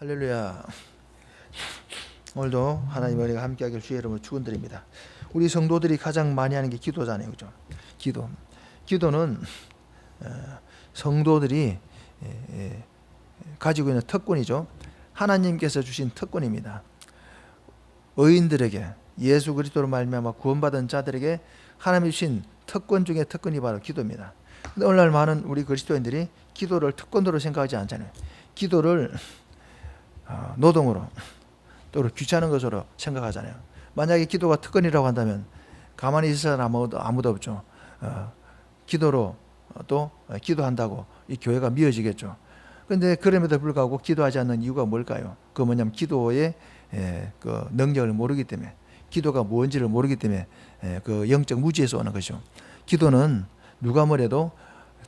할렐루야. 오늘도 하나님의 은혜가 함께하길 주의 이름으로 축원드립니다. 우리 성도들이 가장 많이 하는 게 기도잖아요, 그죠? 기도는 성도들이 가지고 있는 특권이죠. 하나님께서 주신 특권입니다. 의인들에게, 예수 그리스도로 말미암아 구원받은 자들에게 하나님이 주신 특권 중에 특권이 바로 기도입니다. 근데 오늘날 많은 우리 그리스도인들이 기도를 특권으로 생각하지 않잖아요. 기도를 노동으로, 또 귀찮은 것으로 생각하잖아요. 만약에 기도가 특권이라고 한다면 가만히 있을 사람 아무도 없죠. 기도로 또 기도한다고 이 교회가 미어지겠죠. 그런데 그럼에도 불구하고 기도하지 않는 이유가 뭘까요? 그 뭐냐면 기도의 그 능력을 모르기 때문에, 기도가 뭔지를 모르기 때문에 그 영적 무지에서 오는 것이죠. 기도는 누가 뭐래도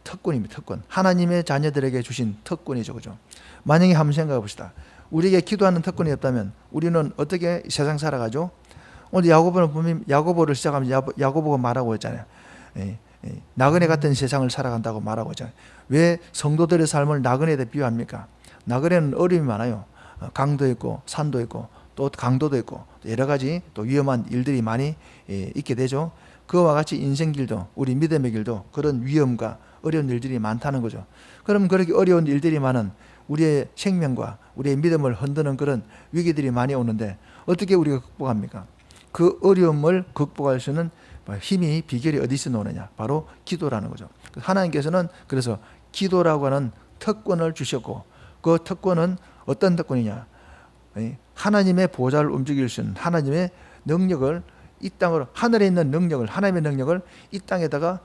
특권입니다. 특권. 하나님의 자녀들에게 주신 특권이죠, 그죠? 만약에 한번 생각해 봅시다. 우리에게 기도하는 특권이 없다면 우리는 어떻게 세상 살아가죠? 오늘 야고보를 보면, 야고보를 시작하면 야고보가 말하고 있잖아요. 나그네 같은 세상을 살아간다고 말하고 있잖아요. 왜 성도들의 삶을 나그네에 비유합니까? 나그네는 어려움이 많아요. 강도 있고 산도 있고 또 강도도 있고 여러 가지 또 위험한 일들이 많이 있게 되죠. 그와 같이 인생길도, 우리 믿음의 길도 그런 위험과 어려운 일들이 많다는 거죠. 그럼 그렇게 어려운 일들이 많은 우리의 생명과 우리의 믿음을 흔드는 그런 위기들이 많이 오는데 어떻게 우리가 극복합니까? 그 어려움을 극복할 수 있는 힘이, 비결이 어디서 나오느냐? 바로 기도라는 거죠. 하나님께서는 그래서 기도라고 하는 특권을 주셨고, 그 특권은 어떤 특권이냐? 하나님의 보좌를 움직일 수 있는 하나님의 능력을, 이 땅으로, 하늘에 있는 능력을, 하나님의 능력을 이 땅에다가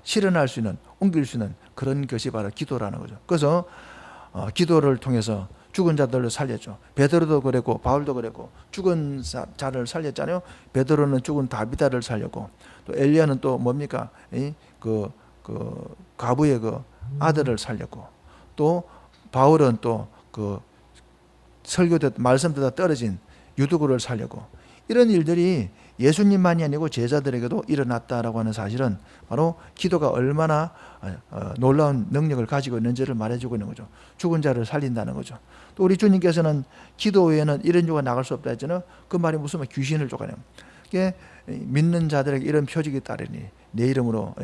실현할 수 있는, 옮길 수 있는 그런 것이 바로 기도라는 거죠. 그래서 기도를 통해서 죽은 자들을 살렸죠. 베드로도 그랬고 바울도 그랬고 죽은 자를 살렸잖아요. 베드로는 죽은 다비다를 살렸고, 또 엘리야는 또 뭡니까? 그 과부의 그 아들을 살렸고, 또 바울은 또 그 설교대 말씀 듣다 떨어진 유두구를 살렸고, 이런 일들이 예수님만이 아니고 제자들에게도 일어났다라고 하는 사실은 바로 기도가 얼마나 놀라운 능력을 가지고 있는지를 말해주고 있는 거죠. 죽은 자를 살린다는 거죠. 또 우리 주님께서는 기도 외에는 이런 유가 나갈 수 없다 했잖아요. 그 말이 무슨 말, 귀신을 쫓아내요. 믿는 자들에게 이런 표적이 따르니 내 이름으로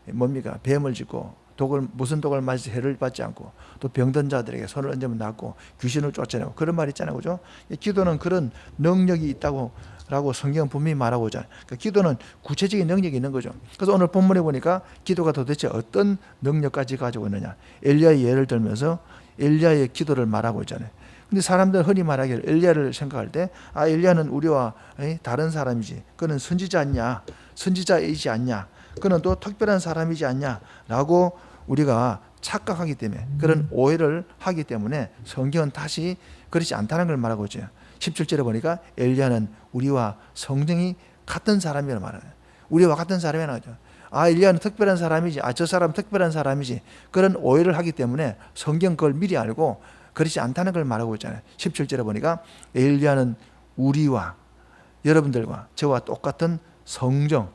뭡니까? 뱀을 짓고 무슨 독을 맞아서 해를 받지 않고, 또 병든 자들에게 손을 얹으면 낫고 귀신을 쫓아내고, 그런 말 있잖아요, 그죠? 기도는 그런 능력이 있다고 라고 성경은 분명히 말하고 있잖아요. 그러니까 기도는 구체적인 능력이 있는 거죠. 그래서 오늘 본문에 보니까 기도가 도대체 어떤 능력까지 가지고 있느냐, 엘리야의 예를 들면서 엘리야의 기도를 말하고 있잖아요. 근데 사람들 흔히 말하기를 엘리야를 생각할 때, 엘리야는 우리와 다른 사람이지, 그는 선지자 아니냐, 선지자이지 않냐, 그는 또 특별한 사람이지 않냐 라고 우리가 착각하기 때문에, 그런 오해를 하기 때문에 성경은 다시 그렇지 않다는 걸 말하고 있죠. 17절에 보니까 엘리야는 우리와 성정이 같은 사람이라고 말해요. 우리와 같은 사람이라는 거죠. 엘리야는 특별한 사람이지, 저 사람 특별한 사람이지, 그런 오해를 하기 때문에 성경 그걸 미리 알고 그렇지 않다는 걸 말하고 있잖아요. 17절에 보니까 엘리야는 우리와, 여러분들과 저와 똑같은 성정,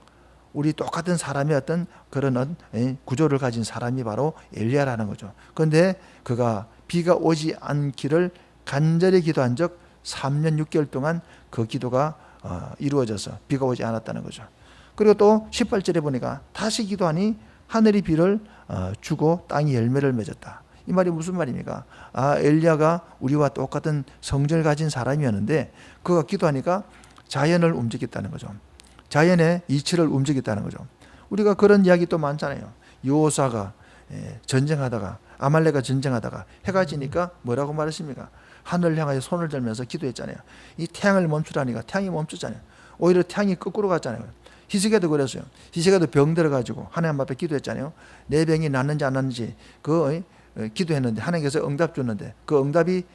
우리 똑같은 사람이었던 그런 구조를 가진 사람이 바로 엘리야라는 거죠. 그런데 그가 비가 오지 않기를 간절히 기도한 적 3년 6개월 동안 그 기도가 이루어져서 비가 오지 않았다는 거죠. 그리고 또 18절에 보니까 다시 기도하니 하늘이 비를 주고 땅이 열매를 맺었다. 이 말이 무슨 말입니까? 엘리야가 우리와 똑같은 성질을 가진 사람이었는데 그가 기도하니까 자연을 움직였다는 거죠. 자연의 이치를 움직였다는 거죠. 우리가 그런 이야기 또 많잖아요. 여호사가 전쟁하다가, 아말렉과 전쟁하다가 해가 지니까 뭐라고 말했습니까? 하늘을 향하여 손을 들면서 기도했잖아요. 이 태양을 멈추라니까 태양이 멈추잖아요. 오히려 태양이 거꾸로 갔잖아요. 히스기야도 그랬어요. 히스기야도 병 들어가지고 하나님 앞에 기도했잖아요. 내 병이 낫는지 안 낫는지 기도했는데 하나님께서 응답 줬는데, 그 응답이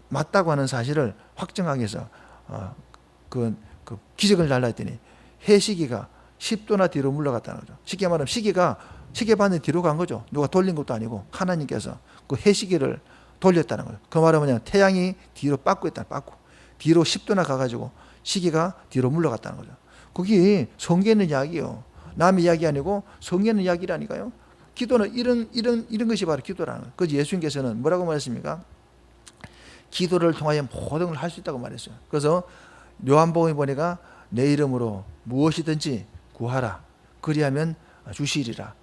맞다고 하는 사실을 확정하기 위해서 그 기적을 날라 했더니 해시기가 10도나 뒤로 물러갔다는 거죠. 쉽게 말하면 시계반이 뒤로 간 거죠. 누가 돌린 것도 아니고 하나님께서 그 해시기를 돌렸다는 거예요. 그 말은 뭐냐, 태양이 뒤로 빠꾸 있다, 빠꾸. 뒤로 10도나 가가지고 시계가 뒤로 물러갔다는 거죠. 그게 성경에 있는 이야기예요. 남의 이야기 아니고 성경에 있는 이야기라니까요. 기도는 이런 것이 바로 기도라는 거예요. 그래서 예수님께서는 뭐라고 말했습니까? 기도를 통하여 모든 걸 할 수 있다고 말했어요. 그래서 요한복음에 보니까 내 이름으로 무엇이든지 구하라. 그리하면 주시리라.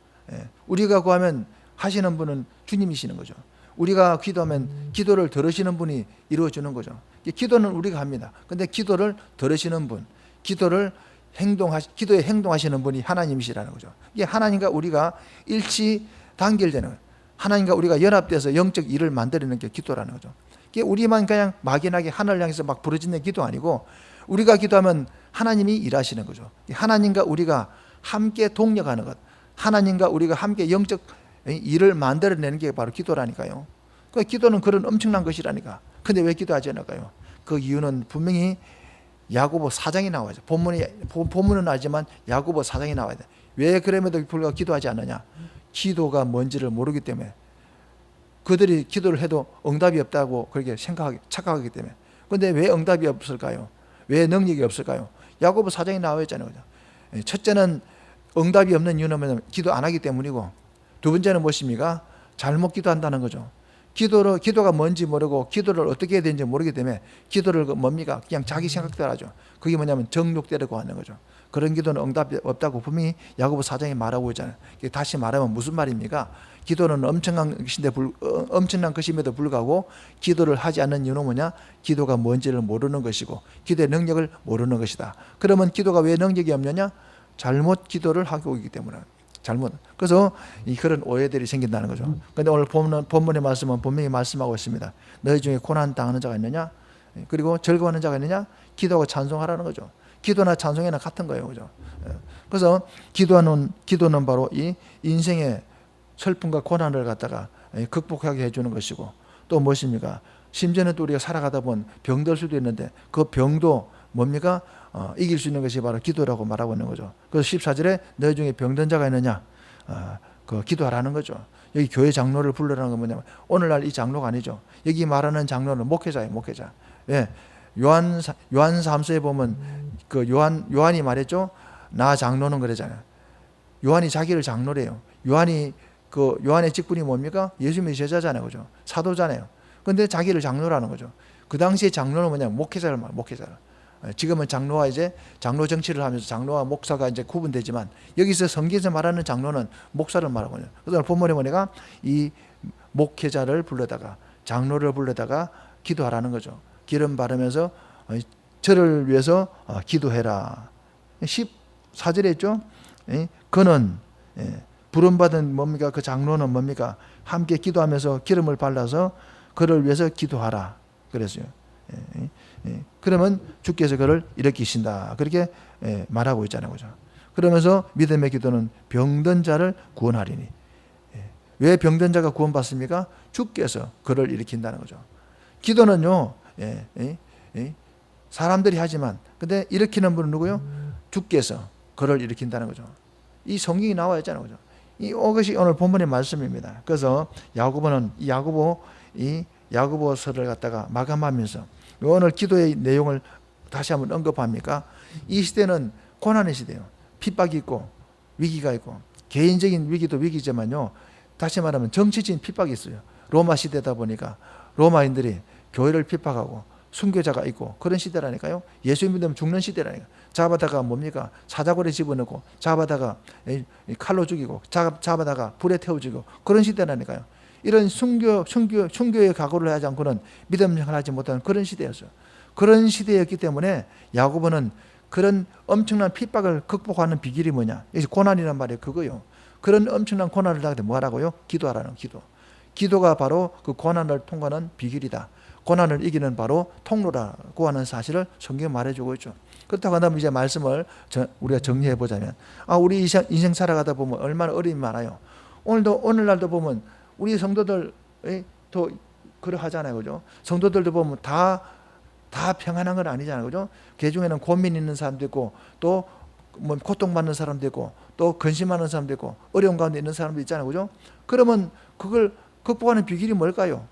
우리가 구하면 하시는 분은 주님이시는 거죠. 우리가 기도하면 기도를 들으시는 분이 이루어주는 거죠. 기도는 우리가 합니다. 근데 기도를 들으시는 분, 기도에 행동하시는 분이 하나님이시라는 거죠. 이게 하나님과 우리가 일치 단결되는 거예요. 하나님과 우리가 연합돼서 영적 일을 만들어내는 게 기도라는 거죠. 이게 우리만 그냥 막연하게 하늘을 향해서 막 부르짖는 기도 아니고 우리가 기도하면 하나님이 일하시는 거죠. 하나님과 우리가 함께 동력하는 것, 하나님과 우리가 함께 영적 일을 만들어내는 게 바로 기도라니까요. 그 기도는 그런 엄청난 것이라니까. 근데 왜 기도하지 않을까요? 그 이유는 분명히 야고보 4장이 나와요. 본문은 알지만 야고보 4장이 나와야 돼. 왜 그럼에도 불구하고 기도하지 않느냐? 기도가 뭔지를 모르기 때문에. 그들이 기도를 해도 응답이 없다고 그렇게 착각하기 때문에. 근데 왜 응답이 없을까요? 왜 능력이 없을까요? 야고보 4장이 나와 있잖아요. 첫째는 응답이 없는 이유는 뭐냐면 기도 안 하기 때문이고, 두 번째는 무엇입니까? 잘못 기도한다는 거죠. 기도가 뭔지 모르고 기도를 어떻게 해야 되는지 모르기 때문에 기도를 뭡니까? 그냥 자기 생각대로 하죠. 그게 뭐냐면 정욕대로 구하는 거죠. 그런 기도는 응답이 없다고 분명히 야고보 4장에 말하고 있잖아요. 다시 말하면 무슨 말입니까? 기도는 엄청난 것임에도 불구하고 기도를 하지 않는 이유는 뭐냐? 기도가 뭔지를 모르는 것이고 기도의 능력을 모르는 것이다. 그러면 기도가 왜 능력이 없느냐? 잘못 기도를 하고 있기 때문에. 그래서 그런 오해들이 생긴다는 거죠. 그런데 오늘 본문의 말씀은 분명히 말씀하고 있습니다. 너희 중에 고난 당하는 자가 있느냐? 그리고 즐거워하는 자가 있느냐? 기도하고 찬송하라는 거죠. 기도나 찬송에는 같은 거예요. 그죠? 그래서 기도는 바로 이 인생의 슬픔과 고난을 갖다가 극복하게 해주는 것이고, 또 무엇입니까? 심지어는 또 우리가 살아가다 보면 병들 수도 있는데 그 병도 뭡니까? 이길 수 있는 것이 바로 기도라고 말하고 있는 거죠. 그래서 14절에 너희 중에 병든 자가 있느냐? 그 기도하라는 거죠. 여기 교회 장로를 불러라는 건 뭐냐면 오늘날 이 장로가 아니죠. 여기 말하는 장로는 목회자예요. 목회자. 예. 요한 3서에 보면 그 요한이 말했죠. 나 장로는 그러잖아요. 요한이 자기를 장로래요. 요한의 직분이 뭡니까? 예수님의 제자잖아요. 그죠? 사도잖아요. 근데 자기를 장로라는 거죠. 그 당시에 장로는 뭐냐면 목회자를 말해요. 목회자를. 지금은 장로와 이제 장로 정치를 하면서 장로와 목사가 이제 구분되지만 여기서 성경에서 말하는 장로는 목사를 말하거든요. 그래서 본문에 보니까 이 목회자를 불러다가 장로를 불러다가 기도하라는 거죠. 기름 바르면서 저를 위해서 기도해라. 14절에 있죠. 그는 부름받은 뭡니까? 그 장로는 뭡니까? 함께 기도하면서 기름을 발라서 그를 위해서 기도하라. 그랬어요. 그러면 주께서 그를 일으키신다. 그렇게 말하고 있잖아요. 그죠? 그러면서 믿음의 기도는 병든 자를 구원하리니. 왜 병든 자가 구원받습니까? 주께서 그를 일으킨다는 거죠. 기도는요, 사람들이 하지만, 근데 일으키는 분은 누구요? 주께서 그를 일으킨다는 거죠. 이 성경이 나와 있잖아요. 그죠? 이것이 오늘 본문의 말씀입니다. 그래서 야고보서를 갖다가 마감하면서 오늘 기도의 내용을 다시 한번 언급합니까? 이 시대는 고난의 시대예요. 핍박이 있고 위기가 있고 개인적인 위기도 위기지만요. 다시 말하면 정치적인 핍박이 있어요. 로마 시대다 보니까 로마인들이 교회를 핍박하고 순교자가 있고 그런 시대라니까요. 예수 믿으면 죽는 시대라니까. 잡아다가 뭡니까? 사자골에 집어넣고 잡아다가 칼로 죽이고 잡아다가 불에 태워 죽이고 그런 시대라니까요. 이런 순교의 각오를 하지 않고는 믿음 생활을 하지 못하는 그런 시대였어요. 그런 시대였기 때문에 야고보는 그런 엄청난 핍박을 극복하는 비결이 뭐냐? 고난이란 말이 그거요. 그런 엄청난 고난을 당할 때 뭐하라고요? 기도하라는 기도. 기도가 바로 그 고난을 통과하는 비결이다. 고난을 이기는 바로 통로라고 하는 사실을 성경이 말해주고 있죠. 그렇다고 한다면 이제 말씀을 우리가 정리해 보자면, 우리 인생 살아가다 보면 얼마나 어려움이 많아요. 오늘날도 보면 우리 성도들 또 그러하잖아요. 그죠? 성도들도 보면 다 평안한 건 아니잖아요. 그죠? 그 중에는 고민 있는 사람도 있고 또 뭐 고통받는 사람도 있고 또 근심하는 사람도 있고 어려운 가운데 있는 사람도 있잖아요. 그죠? 그러면 그걸 극복하는 비결이 뭘까요?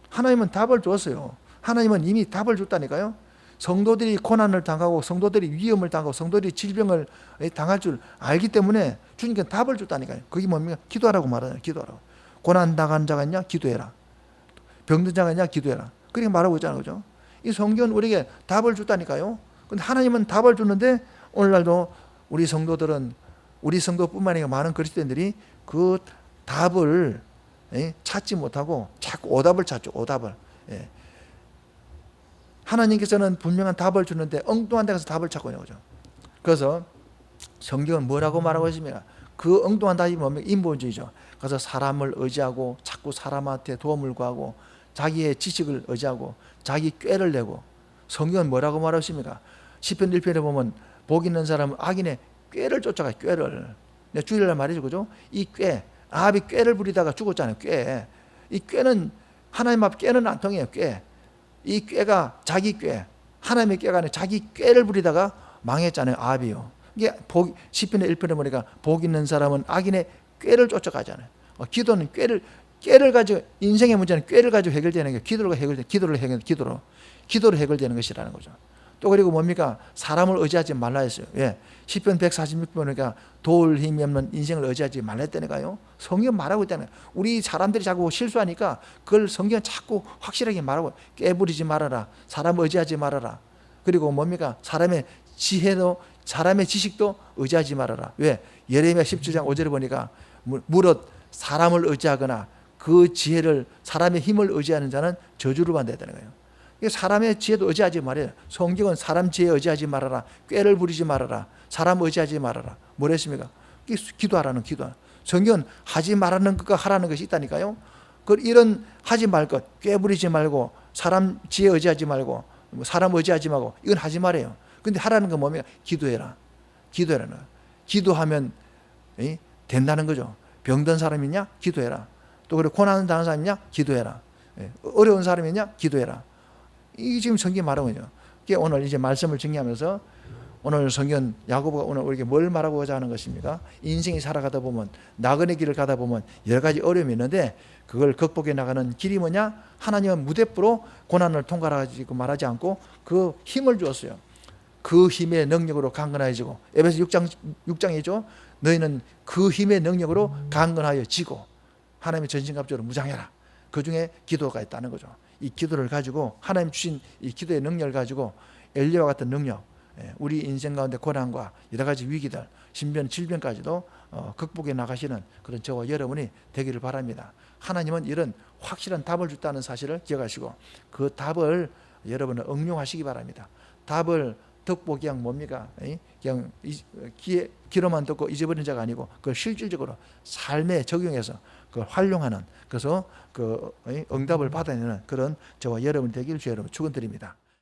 하나님은 답을 줬어요. 하나님은 이미 답을 줬다니까요. 성도들이 고난을 당하고 성도들이 위험을 당하고 성도들이 질병을 당할 줄 알기 때문에 주님께서 답을 줬다니까요. 그게 뭡니까? 기도하라고 말하잖아요. 기도하라고. 고난 당한 자가 있냐? 기도해라. 병든 자가 있냐? 기도해라. 그렇게 말하고 있잖아요. 그죠? 이 성경은 우리에게 답을 줬다니까요. 근데 하나님은 답을 주는데 오늘날도 우리 성도들은, 우리 성도뿐만 아니라 많은 그리스도인들이 그 답을 찾지 못하고 자꾸 오답을 찾죠. 오답을. 하나님께서는 분명한 답을 주는데 엉뚱한 데 가서 답을 찾고 있는 거죠. 그래서 성경은 뭐라고 말하고 있습니까? 그 엉뚱한 답이 뭡니까? 인본주의죠. 그래서 사람을 의지하고 자꾸 사람한테 도움을 구하고 자기의 지식을 의지하고 자기 꾀를 내고, 성경은 뭐라고 말하고 있습니까? 시편 1편에 보면 복 있는 사람은 악인의 꾀를 쫓아가요. 꾀를. 주일날 말이죠. 그죠? 이 꾀, 아합이 꾀를 부리다가 죽었잖아요. 꾀. 이 꾀는 하나님 앞 꾀는 안 통해요. 꾀. 이 꾀가 자기 꾀, 하나님의 꾀가 아니라 자기 꾀를 부리다가 망했잖아요. 아합이요. 이게 시편의 1편에 보니까 복 있는 사람은 악인의 꾀를 쫓아가잖아요. 기도는 꾀를 가지고, 인생의 문제는 꾀를 가지고 해결되는 게 기도로 해결되는 것이라는 거죠. 또 그리고 뭡니까? 사람을 의지하지 말라 했어요. 예. 시편 146편 보니까 도울 힘이 없는 인생을 의지하지 말라 했다니까요. 성경 말하고 있다는 거예요. 우리 사람들이 자꾸 실수하니까 그걸 성경 자꾸 확실하게 말하고, 깨부리지 말아라, 사람 의지하지 말아라. 그리고 뭡니까? 사람의 지혜도, 사람의 지식도 의지하지 말아라. 왜? 예레미야 17장 5절에 보니까 무릇 사람을 의지하거나 그 지혜를, 사람의 힘을 의지하는 자는 저주를 받아야 되는 거예요. 사람의 지혜도 의지하지 말아요. 성경은 사람 지혜 의지하지 말아라, 꾀를 부리지 말아라, 사람 의지하지 말아라. 뭐랬습니까? 기도하라는 기도. 성경은 하지 말라는 것과 하라는 것이 있다니까요. 이런 하지 말 것, 꾀 부리지 말고 사람 지혜 의지하지 말고 사람 의지하지 말고, 이건 하지 말아요. 근데 하라는 건 뭡니까? 기도해라. 기도해라는 거예요. 기도하면 된다는 거죠. 병든 사람이냐? 기도해라. 또 그리고 고난 당한 사람이냐? 기도해라. 어려운 사람이냐? 기도해라. 이게 지금 성경이 말하고 있죠. 오늘 이제 말씀을 정리하면서 오늘 성경 야고보가 오늘 우리에게 뭘 말하고자 하는 것입니까? 인생이 살아가다 보면, 나그네 길을 가다 보면 여러 가지 어려움이 있는데 그걸 극복해 나가는 길이 뭐냐? 하나님은 무대포로 고난을 통과하지 말하지 않고 그 힘을 주었어요. 그 힘의 능력으로 강건하여지고, 에베소 6장이죠. 너희는 그 힘의 능력으로 강건하여 지고 하나님의 전신갑주로 무장해라. 그 중에 기도가 있다는 거죠. 이 기도를 가지고, 하나님 주신 이 기도의 능력을 가지고 엘리야와 같은 능력, 우리 인생 가운데 고난과 여러 가지 위기들, 신변, 질병까지도 극복해 나가시는 그런 저와 여러분이 되기를 바랍니다. 하나님은 이런 확실한 답을 줬다는 사실을 기억하시고 그 답을 여러분은 응용하시기 바랍니다. 답을 듣고 그냥 뭡니까? 그냥 귀로만 듣고 잊어버린 자가 아니고 그걸 실질적으로 삶에 적용해서 그걸 활용하는, 그래서 그 응답을 받아내는 그런 저와 여러분 되기를 주의 여러분 축원드립니다.